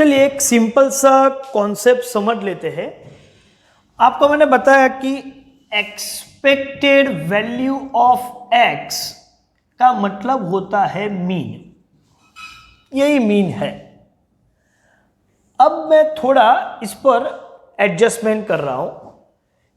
चलिए एक सिंपल सा कॉन्सेप्ट समझ लेते हैं। आपको मैंने बताया कि एक्सपेक्टेड वैल्यू ऑफ एक्स का मतलब होता है मीन, यही मीन है। अब मैं थोड़ा इस पर एडजस्टमेंट कर रहा हूं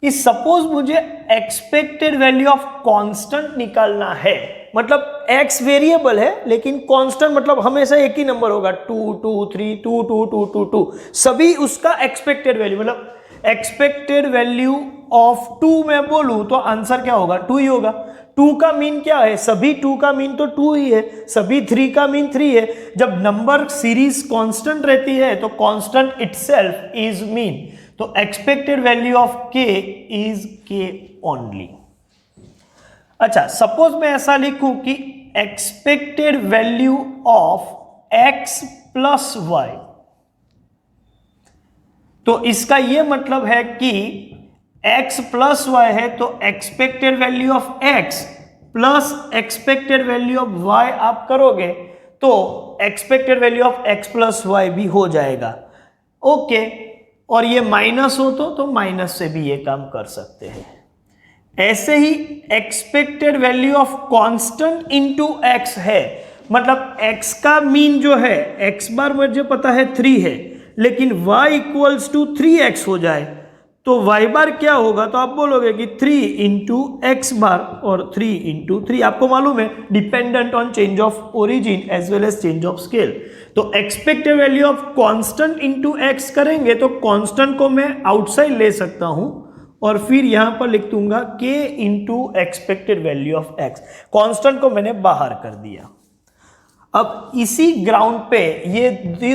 कि सपोज मुझे एक्सपेक्टेड वैल्यू ऑफ कांस्टेंट निकालना है, मतलब x वेरिएबल है लेकिन कांस्टेंट मतलब हमेशा एक ही नंबर होगा 2 2 3 2 2 2 2 2 सभी उसका एक्सपेक्टेड वैल्यू, मतलब एक्सपेक्टेड वैल्यू ऑफ 2 मैं बोलूं तो आंसर क्या होगा 2 ही होगा। 2 का मीन क्या है, सभी 2 का मीन तो 2 ही है, सभी 3 का मीन 3 है। जब नंबर सीरीज कांस्टेंट रहती है तो कांस्टेंट इटसेल्फ इज मीन, तो expected value of k is k only. अच्छा, सपोज मैं ऐसा लिखूं कि expected value of x plus y, तो इसका यह मतलब है कि x प्लस y है तो expected value of x plus expected value of y आप करोगे तो expected value of x plus y भी हो जाएगा। ओके, और ये माइनस हो तो माइनस से भी ये काम कर सकते हैं। ऐसे ही expected value of constant into x है, मतलब x का मीन जो है x बार मुझे पता है 3 है, लेकिन y इक्वल्स टू 3x हो जाए तो y बार क्या होगा, तो आप बोलोगे कि 3 इंटू एक्स बार, और 3 इंटू 3 आपको मालूम है dependent on change of origin as well as change of scale. तो expected value of constant into x करेंगे तो कांस्टेंट को मैं आउटसाइड ले सकता हूं और फिर यहां पर लिख दूंगा k into expected value of x, constant को मैंने बाहर कर दिया। अब इसी ग्राउंड पे ये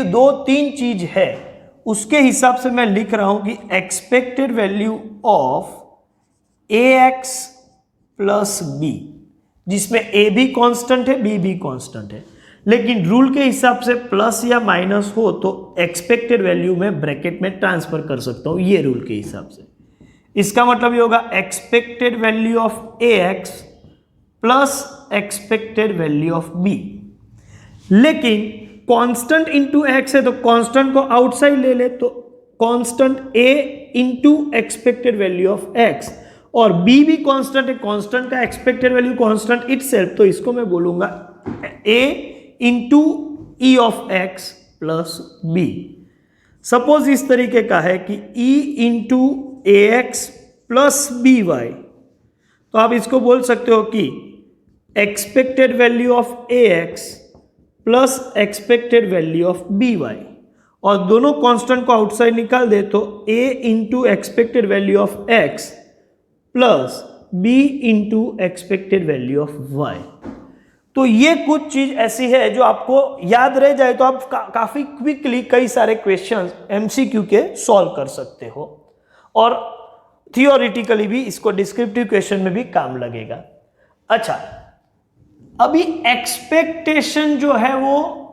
2-3 चीज है, उसके हिसाब से मैं लिख रहा हूं कि expected value of ax plus b, जिसमें a भी कांस्टेंट है b भी कांस्टेंट है, लेकिन रूल के हिसाब से प्लस या माइनस हो तो एक्सपेक्टेड वैल्यू में ब्रैकेट में ट्रांसफर कर सकता हूं, ये रूल के हिसाब से। इसका मतलब ये होगा expected value of ax plus expected value of b, लेकिन कांस्टेंट इंटू x है तो कांस्टेंट को आउटसाइड ले ले तो constant a into expected value of x, और b भी कांस्टेंट है, कांस्टेंट का एक्सपेक्टेड वैल्यू कांस्टेंट इटसेल्फ, तो इसको मैं बोलूंगा a into e of x plus b। Suppose इस तरीके का है कि e into ax plus by, तो आप इसको बोल सकते हो कि expected value of ax plus expected value of by, और दोनों कांस्टेंट को आउटसाइड निकाल दे तो a into expected value of x plus b into expected value of y। तो ये कुछ चीज ऐसी है जो आपको याद रह जाए तो आप काफी क्विकली कई सारे क्वेश्चंस MCQ के सॉल्व कर सकते हो, और थियोरिटिकली भी इसको डिस्क्रिप्टिव क्वेश्चन में भी काम लगेगा। अच्छा, अभी एक्सपेक्टेशन जो है वो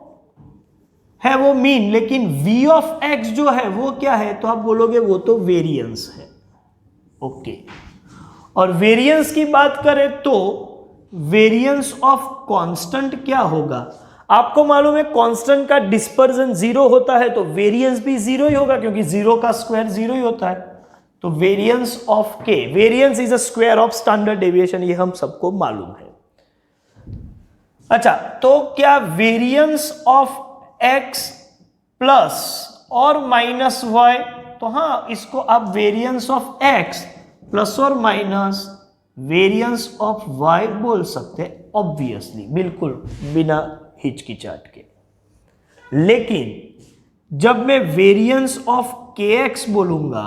मीन, लेकिन v ऑफ x जो है वो क्या है, तो आप बोलोगे वो तो वेरिएंस है। ओके, और वेरिएंस की बात करें तो वेरिएंस ऑफ कांस्टेंट क्या होगा, आपको मालूम है कांस्टेंट का डिस्पर्जन 0 होता है तो वेरिएंस भी 0 ही होगा, क्योंकि 0 का स्क्वायर 0 ही होता है। तो variance of k, variance is a square of standard deviation, ये हम सबको मालूम है। अच्छा, तो क्या वेरिएंस ऑफ x प्लस और माइनस y, तो हाँ इसको आप वेरिएंस ऑफ x प्लस और माइनस वेरिएंस ऑफ y बोल सकते हैं, ऑब्वियसली बिल्कुल बिना हिचकिचाहट के। लेकिन जब मैं वेरिएंस ऑफ kx बोलूंगा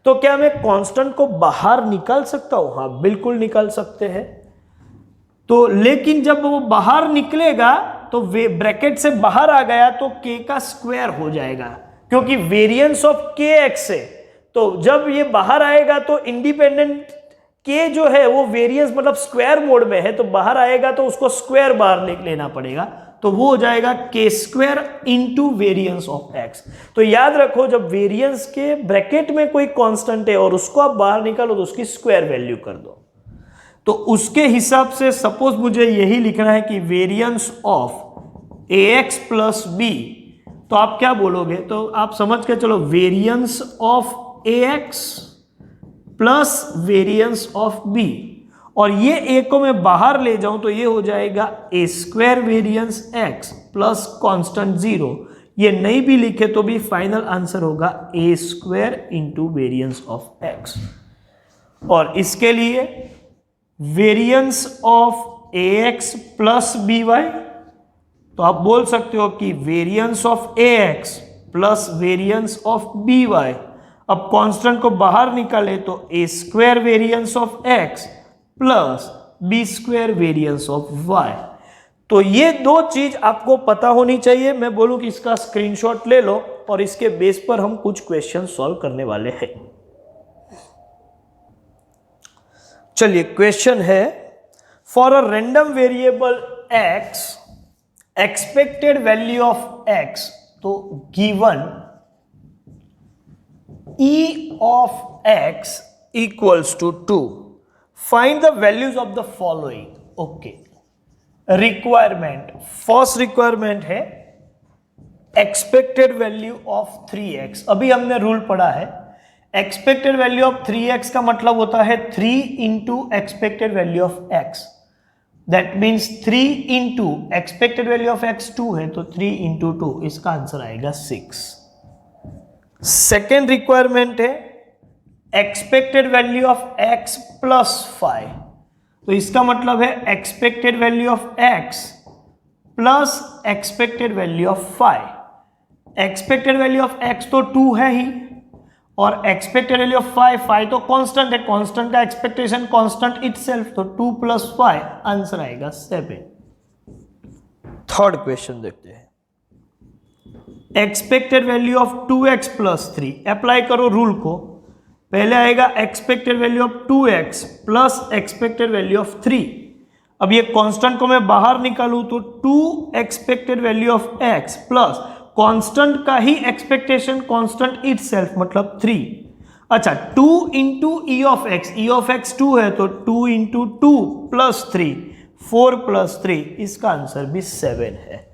तो क्या मैं कांस्टेंट को बाहर निकाल सकता हूं, हाँ बिल्कुल निकाल सकते हैं। तो लेकिन जब वो बाहर निकलेगा तो ब्रैकेट से बाहर आ गया तो k का स्क्वायर हो जाएगा, क्योंकि वेरिएंस ऑफ kx है, तो जब ये बाहर आएगा तो इंडिपेंडेंट k जो है वो वेरिएंस मतलब स्क्वायर मोड में है, तो बाहर आएगा तो उसको स्क्वायर बाहर लेना पड़ेगा, तो वो हो जाएगा k square into variance of x। तो याद रखो जब वेरिएंस के ब्रैकेट में कोई कांस्टेंट है और उसको आप बाहर निकालो तो उसकी स्क्वायर वैल्यू कर दो, तो उसके हिसाब से सपोज मुझे यही लिखना है कि variance of ax plus b तो आप क्या बोलोगे, तो आप समझ के चलो variance of A x plus variance of B, और ये ए को मैं बाहर ले जाऊं तो ये हो जाएगा a square variance x plus constant 0। ये नहीं भी लिखे तो भी फाइनल आंसर होगा a square into variance of x. और इसके लिए variance of A x plus b y, तो आप बोल सकते हो कि variance of A x plus variance of b y. अब कांस्टेंट को बाहर निकाले तो a square variance of x plus b square variance of y. तो ये दो चीज आपको पता होनी चाहिए। मैं बोलूं कि इसका स्क्रीनशॉट ले लो और इसके बेस पर हम कुछ क्वेश्चन सॉल्व करने वाले हैं। चलिए क्वेश्चन है, for a random variable x expected value of x, तो given e of x equals to 2, find the values of the following. Okay, requirement, first requirement है एक्सपेक्टेड वैल्यू ऑफ 3x। अभी हमने rule पढ़ा है, expected value of 3x का मतलब होता है 3 into expected value of x। That means 3 into expected value of x 2 है, तो 3 इंटू 2, इसका आंसर आएगा 6। सेकेंड रिक्वायरमेंट है expected value of x plus 5, तो इसका मतलब है expected value of x plus expected value of 5। Expected value of x तो 2 है ही, और एक्सपेक्टेड वैल्यू ऑफ 5 तो कांस्टेंट है, कांस्टेंट का एक्सपेक्टेशन कांस्टेंट इटसेल्फ, तो 2 प्लस 5 आंसर आएगा 7। थर्ड क्वेश्चन देखते हैं, expected value of 2x plus 3। Apply करो रूल को, पहले आएगा expected value of 2x plus expected value of 3। अब ये कांस्टेंट को मैं बाहर निकालूं तो 2 expected value of x plus constant का ही एक्सपेक्टेशन कांस्टेंट इटसेल्फ मतलब 3। अच्छा, 2 इंटू ई ऑफ एक्स 2 है, तो 2 इंटू 2 प्लस 3, 4 प्लस 3, इसका आंसर भी 7 है।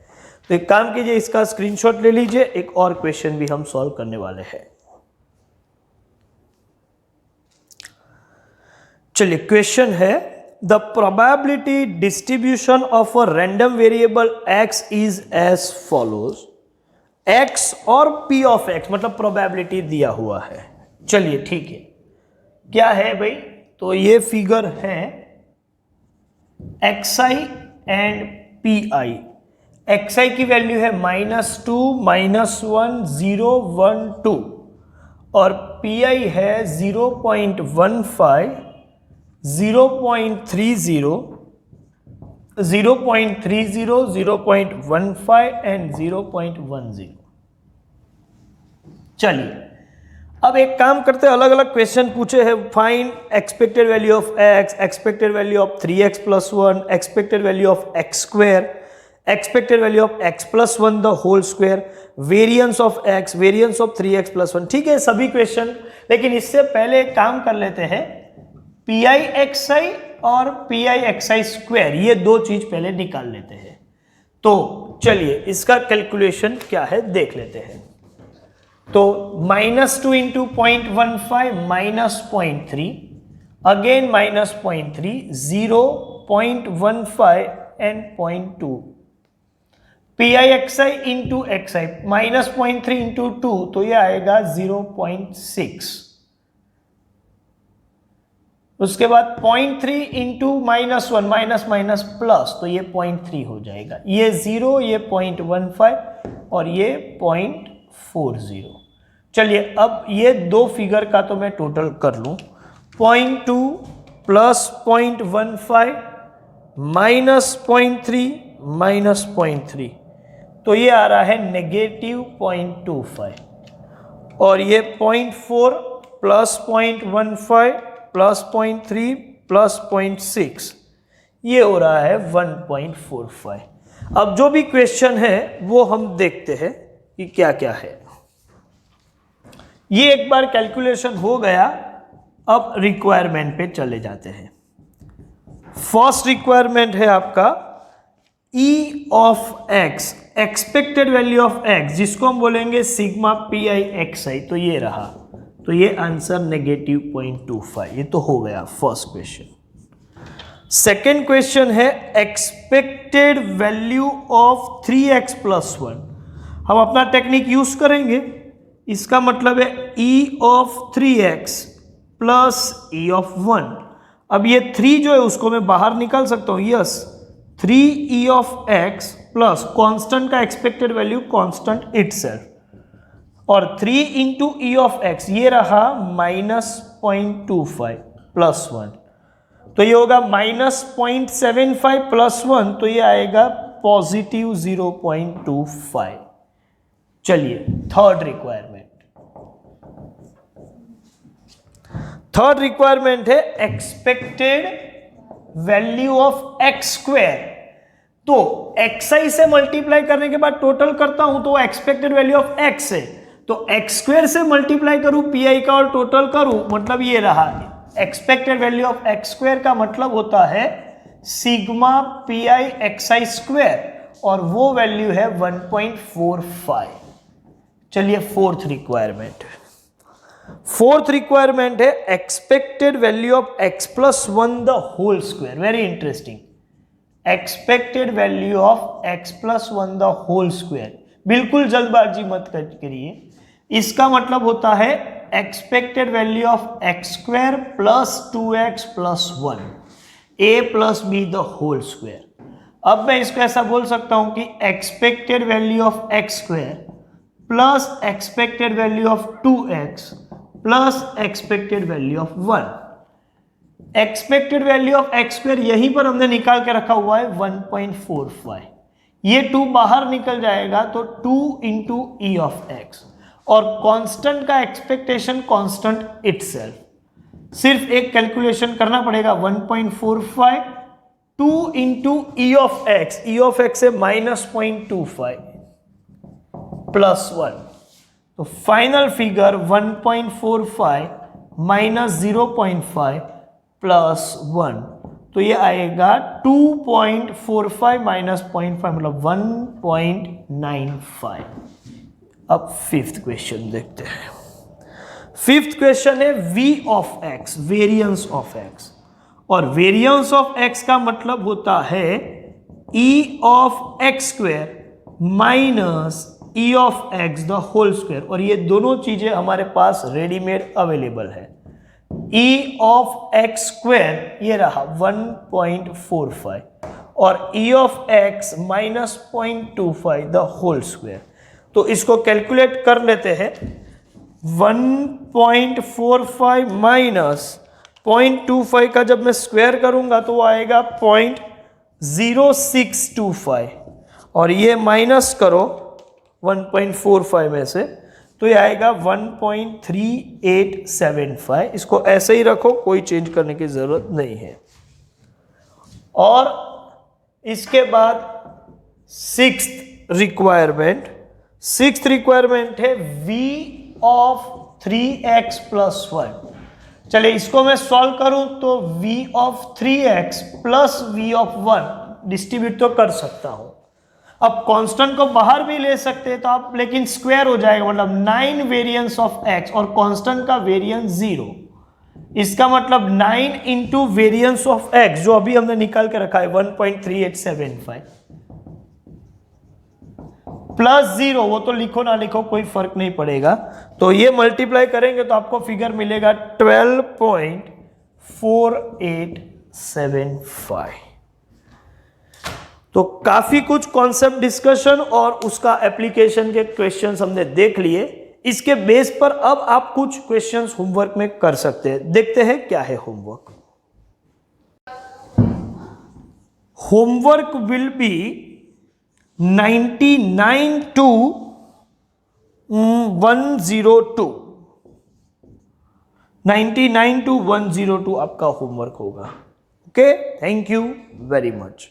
तो एक काम कीजिए, इसका स्क्रीनशॉट ले लीजिए, एक और क्वेश्चन भी हम सॉल्व करने वाले हैं। चलिए क्वेश्चन है, the probability distribution of a random variable x is as follows. x और p ऑफ x मतलब प्रोबेबिलिटी दिया हुआ है। चलिए ठीक है, क्या है भाई, तो ये फिगर है xi एंड pi। xi की वैल्यू है -2, -1, 0, 1, 2, और pi है 0.15, 0.30, 0.30, 0.15 एंड 0.10। चलिए अब एक काम करते हैं, अलग अलग क्वेश्चन पूछे हैं। Find expected value of x, expected value of 3x plus 1, expected value of x square, expected value of x plus 1 the whole square, variance of x, variance of 3x plus 1। ठीक है सभी question, लेकिन इससे पहले एक काम कर लेते हैं, PIXi और PIXi स्क्वायर, ये दो चीज पहले निकाल लेते हैं। तो चलिए इसका कैलकुलेशन क्या है देख लेते हैं। तो -2 into 0.15 -0.3, again -0.3, 0.15 and 0.2। PIXi into XI, -0.3 into 2, तो ये आएगा 0.6। उसके बाद 0.3 इंटू -1, माइनस माइनस प्लस, तो ये 0.3 हो जाएगा। ये 0, ये 0.15 और ये 0.40। चलिए अब ये दो फिगर का तो मैं टोटल कर लूं, 0.2 प्लस 0.15 माइनस 0.3 माइनस 0.3, तो ये आ रहा है -0.25, और ये 0.4 प्लस 0.15 प्लस 0.3 प्लस 0.6, ये हो रहा है 1.45। अब जो भी क्वेश्चन है वो हम देखते हैं कि क्या क्या है। ये एक बार कैलकुलेशन हो गया, अब रिक्वायरमेंट पे चले जाते हैं। फर्स्ट रिक्वायरमेंट है आपका ई of x, expected value of x, जिसको हम बोलेंगे सिग्मा पी आई एक्स आई, तो ये रहा। तो ये आंसर -0.25, ये तो हो गया फर्स्ट क्वेश्चन। सेकेंड क्वेश्चन है एक्सपेक्टेड वैल्यू ऑफ 3x + 1। हम अपना टेक्निक यूज करेंगे। इसका मतलब है e of 3x + e of 1। अब ये 3 जो है उसको मैं बाहर निकाल सकता हूं, yes. 3e of x plus constant का एक्सपेक्टेड वैल्यू कॉन्स्टेंट इटसेल्फ, और 3 इंटू ई ऑफ x, ये रहा -0.25 + 1, तो ये होगा -0.75 + 1, तो ये आएगा +0.25। चलिए थर्ड रिक्वायरमेंट है expected value of x square. तो xi से मल्टीप्लाई करने के बाद टोटल करता हूं तो एक्सपेक्टेड वैल्यू ऑफ x है, तो x स्क्वायर से मल्टीप्लाई करूं pi का और टोटल करूं, मतलब ये रहा। Expected value of x square का मतलब होता है sigma P I X I square, और वो वैल्यू है 1.45। चलिए फोर्थ रिक्वायरमेंट है expected value of x + 1 the whole square. Very interesting. Expected value of x + 1 the whole square, बिल्कुल जल्दबाजी मत करिए। इसका मतलब होता है expected value of x square + 2x + 1 a + b the whole square. अब मैं इसको ऐसा बोल सकता हूं कि expected value of x square plus expected value of 2x plus expected value of 1। Expected value of x square यहीं पर हमने निकाल के रखा हुआ है 1.45, ये 2 बाहर निकल जाएगा तो 2 इंटू ई ऑफ x, और कांस्टेंट का एक्सपेक्टेशन कांस्टेंट इटसेल्फ। सिर्फ एक कैलकुलेशन करना पड़ेगा, 1.45 2 इंटू ई ऑफ x है -0.25 + 1, तो फाइनल फिगर 1.45 -0.5 + 1, तो ये आएगा 2.45 - 0.5 मतलब 1.95। अब फिफ्थ क्वेश्चन देखते हैं। फिफ्थ क्वेश्चन है v of x, variance of x, और वेरिएंस ऑफ x का मतलब होता है e of x square minus e of x the whole square, और ये दोनों चीजें हमारे पास रेडीमेड अवेलेबल है। e ऑफ x स्क्वायर ये रहा 1.45, और e of x -0.25 the whole square, तो इसको कैलकुलेट कर लेते हैं। 1.45 माइनस 0.25 का जब मैं स्क्वायर करूंगा तो वो आएगा 0.0625, और ये माइनस करो 1.45 में से, तो ये आएगा 1.3875। इसको ऐसे ही रखो, कोई चेंज करने की जरूरत नहीं है। और इसके बाद सिक्स्थ रिक्वायरमेंट है v ऑफ 3x + 1। चलिए इसको मैं सॉल्व करूं तो v of 3x + v of 1 distribute तो कर सकता हूं। अब कांस्टेंट को बाहर भी ले सकते हैं तो आप, लेकिन स्क्वायर हो जाएगा, मतलब 9 वेरिएंस ऑफ x, और कांस्टेंट का वेरिएंस 0। इसका मतलब 9 इंटू वेरिएंस ऑफ x जो अभी हमने निकाल के रखा है 1.3875 + 0, वो तो लिखो ना लिखो कोई फर्क नहीं पड़ेगा। तो ये मल्टीप्लाई करेंगे तो आपको फिगर मिलेगा 12.4875। तो काफी कुछ कॉन्सेप्ट डिस्कशन और उसका एप्लीकेशन के क्वेश्चंस हमने देख लिए। इसके बेस पर अब आप कुछ क्वेश्चंस होमवर्क में कर सकते हैं। देखते हैं क्या है homework. Homework will be 99 to 102, 99 to 102 आपका होमवर्क होगा। Okay, thank you very much.